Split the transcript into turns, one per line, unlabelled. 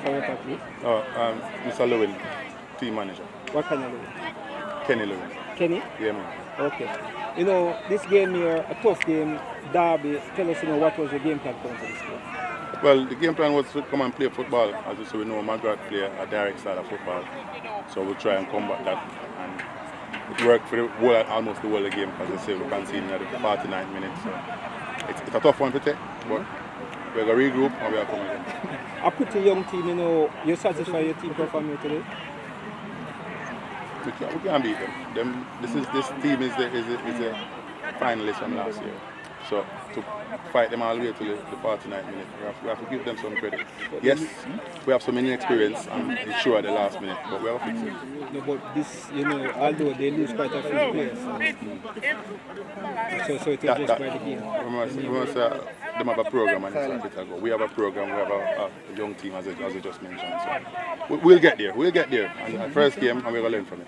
character, please?
Mr. Lewin, Team Manager.
What kind of Lewin?
Kenny Lewin.
Kenny?
Yeah, man.
Okay. You know, this game here, a tough game, Derby. Tell us, what was the game plan for this game?
Well, the game plan was to come and play football. As you say, we know McGrath play a direct style of football. So we'll try and combat that. And it worked for almost the whole of the game, because they say we conceding at the 49th minute. So it's a tough one to take, but we're going to regroup and we are coming again.
A pretty young team, you're satisfied your team performing today?
We can't beat them. This team is a finalist from last year. So to fight them all the way to the 49th minute, we have to give them some credit. Yes, we have so many experience and it's sure at the last minute, but we have to fix it.
No, but this, although they lose quite a few players, so it was just by the game.
Remember, them have a program and it's a bit ago. We have a program, we have a young team as I just mentioned. So we'll get there. And the first game, and we're going to learn from it.